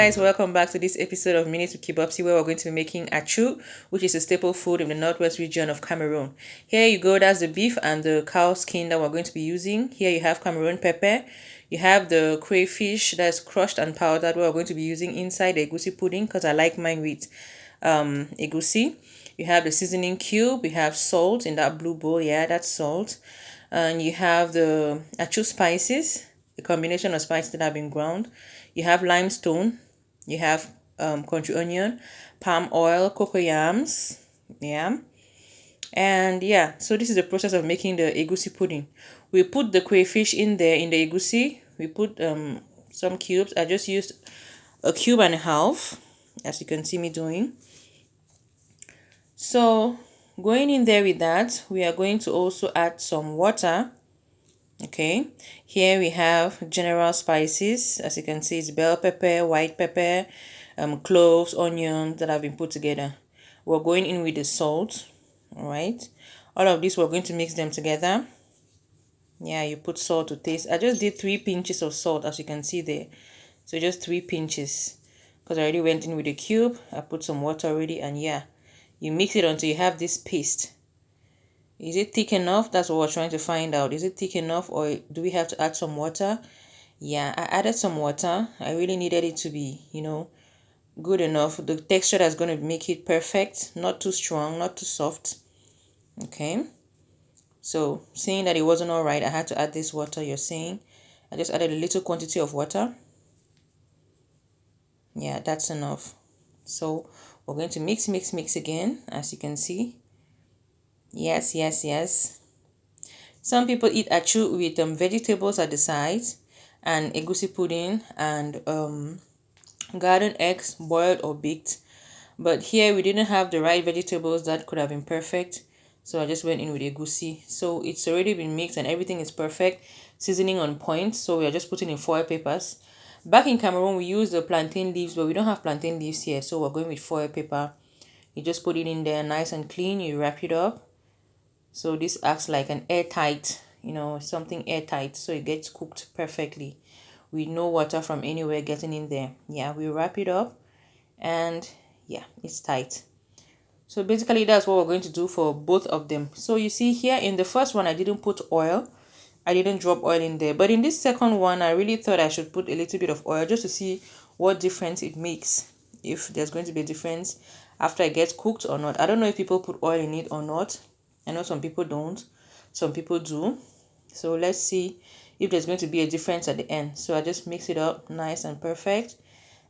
guys, welcome back to this episode of Minutes with Kibopsi, where we're going to be making achu, which is a staple food in the northwest region of Cameroon. Here you go, that's the beef and the cow skin that we're going to be using. Here you have Cameroon pepper, you have the crayfish that's crushed and powdered, we're going to be using inside the EGusi pudding because I like mine with EGusi. You have the seasoning cube, we have salt in that blue bowl, yeah, that's salt. And you have the achu spices, a combination of spices that have been ground. You have limestone, you have country onion, palm oil, cocoyams, yeah. And yeah, so this is the process of making the EGusi pudding. We put the crayfish in there in the EGusi. We put some cubes. I just used a cube and a half, as you can see me doing. So going in there with that, we are going to also add some water. Okay, here we have general spices. As you can see, it's bell pepper, white pepper, cloves, onions that have been put together. We're going in with the salt. All right, all of this we're going to mix them together. Yeah, you put salt to taste. I just did 3 pinches of salt, as you can see there. So just 3 pinches, because I already went in with the cube. I put some water already, and yeah, you mix it until you have this paste. Is it thick enough? That's what we're trying to find out. Is it thick enough, or do we have to add some water? Yeah, I added some water. I really needed it to be, good enough. The texture that's going to make it perfect. Not too strong, not too soft. Okay. So, seeing that it wasn't all right, I had to add this water you're seeing. I just added a little quantity of water. Yeah, that's enough. So, we're going to mix again, as you can see. Yes. Some people eat achu with vegetables at the sides, and EGusi pudding, and garden eggs, boiled or baked. But here we didn't have the right vegetables that could have been perfect, so I just went in with EGusi. So it's already been mixed and everything is perfect, seasoning on point. So we are just putting in foil papers. Back in Cameroon, we use the plantain leaves, but we don't have plantain leaves here, so we're going with foil paper. You just put it in there nice and clean. You wrap it up. So this acts like an airtight, something airtight, so it gets cooked perfectly with no water from anywhere getting in there. Yeah, we wrap it up, and yeah, it's tight. So basically that's what we're going to do for both of them. So you see here in the first one, I didn't put oil. I didn't drop oil in there. But in this second one, I really thought I should put a little bit of oil just to see what difference it makes. If there's going to be a difference after it gets cooked or not. I don't know if people put oil in it or not. I know some people don't. Some people do. So let's see if there's going to be a difference at the end. So I just mix it up nice and perfect.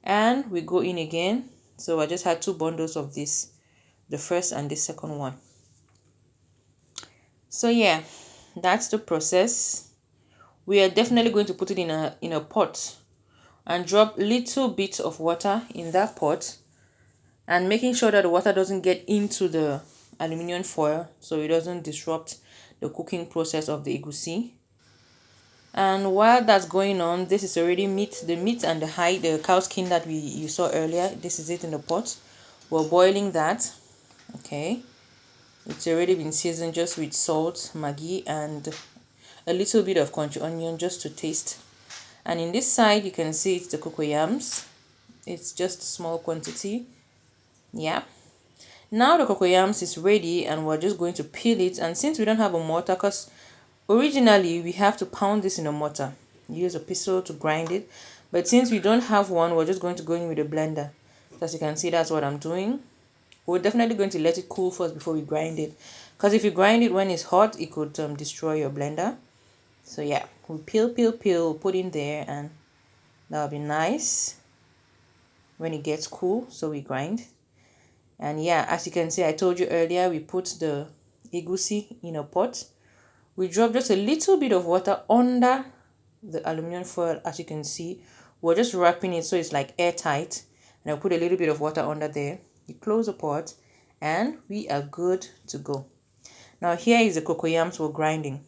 And we go in again. So I just had 2 bundles of this. The first and the second one. So yeah, that's the process. We are definitely going to put it in a pot and drop little bits of water in that pot, and making sure that the water doesn't get into the aluminum foil so it doesn't disrupt the cooking process of the EGusi. And while that's going on, this is already the meat and the cow skin that you saw earlier. This is it in the pot. We're boiling that. Okay, it's already been seasoned just with salt, maggi, and a little bit of country onion just to taste. And in this side, you can see it's the cocoyams. It's just a small quantity. Yeah. Now the cocoyams is ready, and we're just going to peel it. And since we don't have a mortar, because originally we have to pound this in a mortar, use a pestle to grind it, but since we don't have one, we're just going to go in with a blender. So as you can see, that's what I'm doing. We're definitely going to let it cool first before we grind it, because if you grind it when it's hot, it could destroy your blender. So yeah, we peel, put in there, and that'll be nice when it gets cool. So we grind. And yeah, as you can see, I told you earlier, we put the EGusi in a pot. We drop just a little bit of water under the aluminum foil. As you can see, we're just wrapping it so it's like airtight. And I'll put a little bit of water under there. You close the pot, and we are good to go. Now here is the cocoyams we're grinding.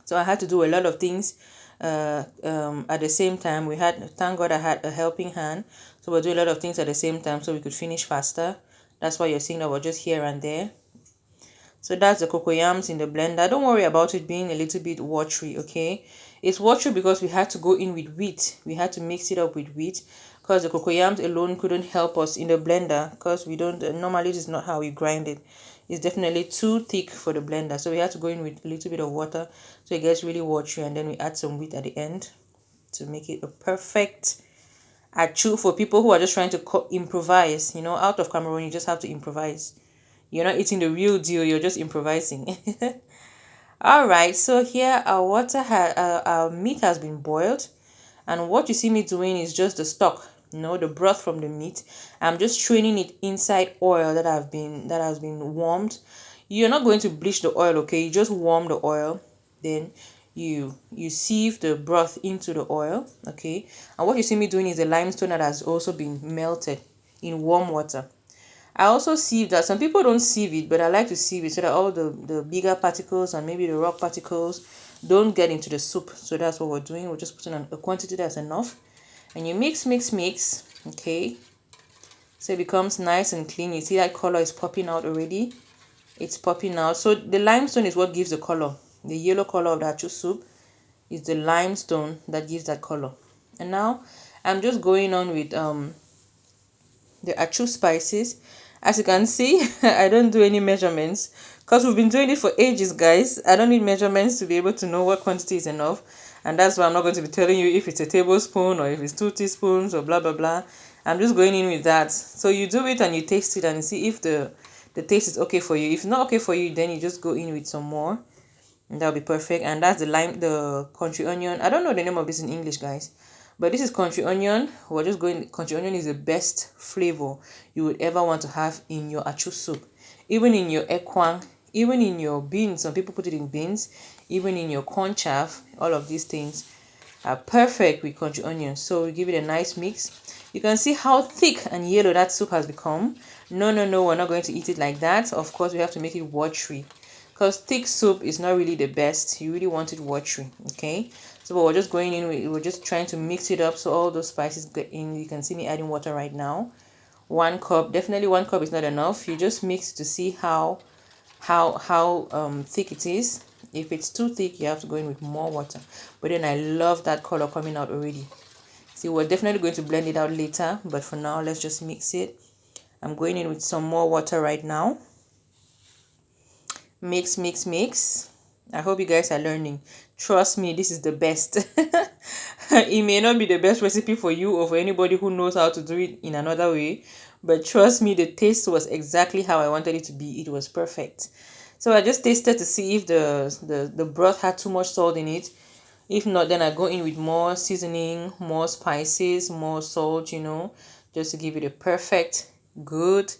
So I had to do a lot of things at the same time. Thank God I had a helping hand. So we're doing a lot of things at the same time so we could finish faster. That's why you're seeing that we're just here and there. So that's the cocoyams in the blender. Don't worry about it being a little bit watery, okay? It's watery because we had to go in with wheat. We had to mix it up with wheat. because the cocoyams alone couldn't help us in the blender, because we don't normally, this is not how we grind it. It's definitely too thick for the blender, so we had to go in with a little bit of water so it gets really watery, and then we add some wheat at the end to make it a perfect achu for people who are just trying to improvise. You know, out of Cameroon, you just have to improvise. You're not eating the real deal, you're just improvising. All right, so here our our meat has been boiled, and what you see me doing is just the stock, the broth from the meat. I'm just straining it inside oil that has been warmed. You're not going to bleach the oil, okay? You just warm the oil, then you sieve the broth into the oil, okay? And what you see me doing is the limestone that has also been melted in warm water. I also sieve that. Some people don't sieve it, but I like to sieve it so that all the bigger particles and maybe the rock particles don't get into the soup. So that's what we're doing. We're just putting on a quantity that's enough, and you mix, okay? So it becomes nice and clean. You see that color is popping out already. It's popping out. So the limestone is what gives the color. The yellow color of the achu soup is the limestone that gives that color. And now I'm just going on with the achu spices. As you can see, I don't do any measurements because we've been doing it for ages, guys. I don't need measurements to be able to know what quantity is enough, and that's why I'm not going to be telling you if it's a tablespoon or if it's 2 teaspoons or blah blah blah. I'm just going in with that. So you do it and you taste it and see if the taste is okay for you. If not okay for you, then you just go in with some more, and that'll be perfect. And that's the country onion. I don't know the name of this in English, guys, but this is country onion. We're just going, country onion is the best flavor you would ever want to have in your achu soup. Even in your ekwang, even in your beans. Some people put it in beans. Even in your corn chaff. All of these things are perfect with country onion. So we give it a nice mix. You can see how thick and yellow that soup has become. No, we're not going to eat it like that. Of course, we have to make it watery, because thick soup is not really the best. You really want it watery, okay? So but we're just going in, we're just trying to mix it up so all those spices get in. You can see me adding water right now. 1 cup, definitely 1 cup is not enough. You just mix to see how thick it is. If it's too thick, you have to go in with more water. But then I love that color coming out already. See, we're definitely going to blend it out later, but for now let's just mix it. I'm going in with some more water right now. Mix. I hope you guys are learning. Trust me, this is the best. It may not be the best recipe for you or for anybody who knows how to do it in another way, but trust me, the taste was exactly how I wanted it to be. It was perfect. So I just tasted to see if the broth had too much salt in it. If not, then I go in with more seasoning, more spices, more salt, just to give it a perfect, good,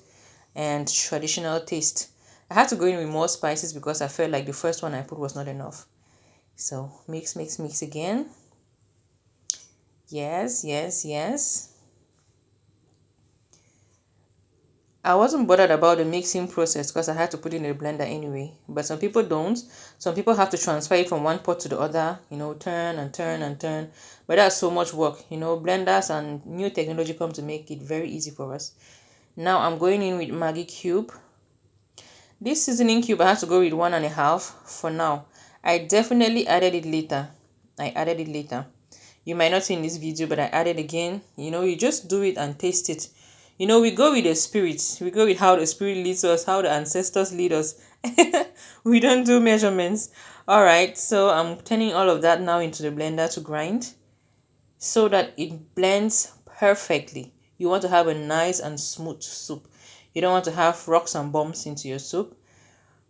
and traditional taste. I had to go in with more spices because I felt like the first one I put was not enough. So mix again. Yes. I wasn't bothered about the mixing process because I had to put it in the blender anyway. But some people don't. Some people have to transfer it from one pot to the other, turn and turn. But that's so much work. Blenders and new technology come to make it very easy for us. Now I'm going in with Maggi cube. This seasoning cube I have to go with 1.5 for now. I definitely added it later. You might not see in this video, but I added again. You just do it and taste it. We go with the spirit. We go with how the spirit leads us, how the ancestors lead us. We don't do measurements. All right, so I'm turning all of that now into the blender to grind so that it blends perfectly. You want to have a nice and smooth soup. You don't want to have rocks and bumps into your soup.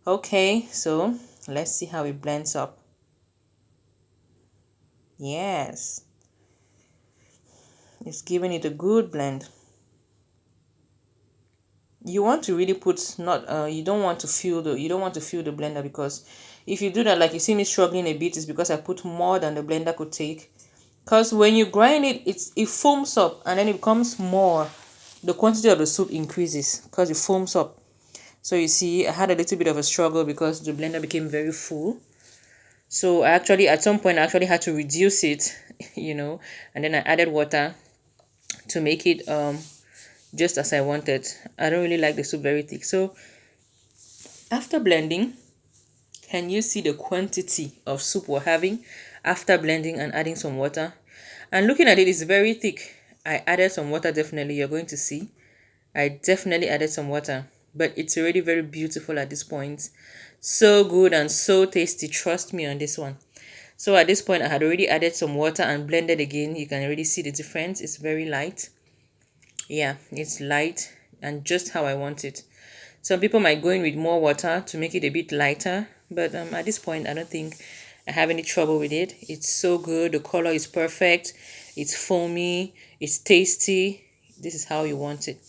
Okay, so let's see how it blends up. Yes, it's giving it a good blend. You want to really put you don't want to fill the blender, because if you do that, like you see me struggling a bit, is because I put more than the blender could take. Because when you grind it, it foams up and then it becomes more. The quantity of the soup increases because it foams up. So you see, I had a little bit of a struggle because the blender became very full. So at some point I actually had to reduce it, and then I added water to make it just as I wanted. I don't really like the soup very thick. So after blending, can you see the quantity of soup we're having after blending and adding some water? And looking at it, it's very thick. I added some water, definitely. You're going to see. I definitely added some water, but it's already very beautiful at this point. So good and so tasty. Trust me on this one. So at this point, I had already added some water and blended again. You can already see the difference. It's very light. Yeah, it's light and just how I want it. Some people might go in with more water to make it a bit lighter, but at this point, I don't think I have any trouble with it. It's so good. The color is perfect. It's foamy. It's tasty. This is how you want it.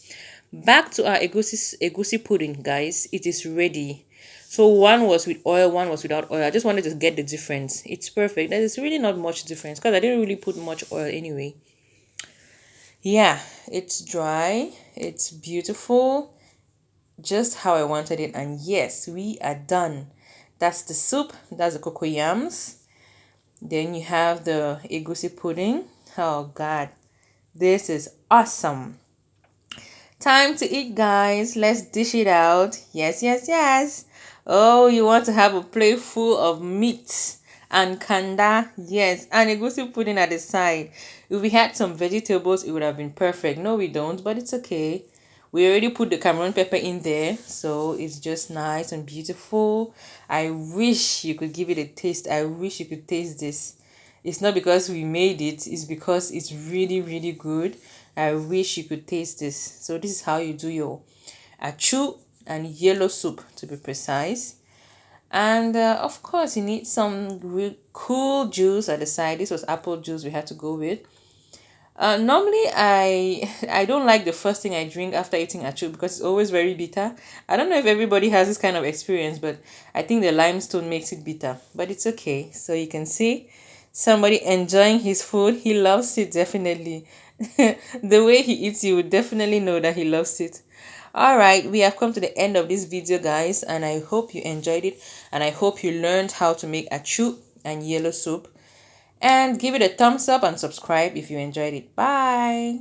Back to our egusi pudding, guys. It is ready. So one was with oil, one was without oil. I just wanted to get the difference. It's perfect. There's really not much difference because I didn't really put much oil anyway. Yeah, it's dry. It's beautiful. Just how I wanted it. And yes, we are done. That's the soup. That's the cocoyams. Then you have the egusi pudding. Oh God, this is awesome. Time to eat, guys. Let's dish it out. Yes, yes, yes. Oh, you want to have a plate full of meat and kanda. Yes, and egusi pudding at the side. If we had some vegetables, it would have been perfect. No, we don't, but it's okay. We already put the Cameroon pepper in there, so it's just nice and beautiful. I wish you could give it a taste. I wish you could taste this. It's not because we made it, it's because it's really, really good. I wish you could taste this. So this is how you do your achu and yellow soup, to be precise. And of course, you need some real cool juice at the side. This was apple juice we had to go with. Normally, I don't like the first thing I drink after eating achu because it's always very bitter. I don't know if everybody has this kind of experience, but I think the limestone makes it bitter. But it's okay. So you can see somebody enjoying his food. He loves it, definitely. The way he eats, you would definitely know that he loves it. All right, we have come to the end of this video, guys, and I hope you enjoyed it, and I hope you learned how to make achu and yellow soup. And give it a thumbs up and subscribe if you enjoyed it. Bye.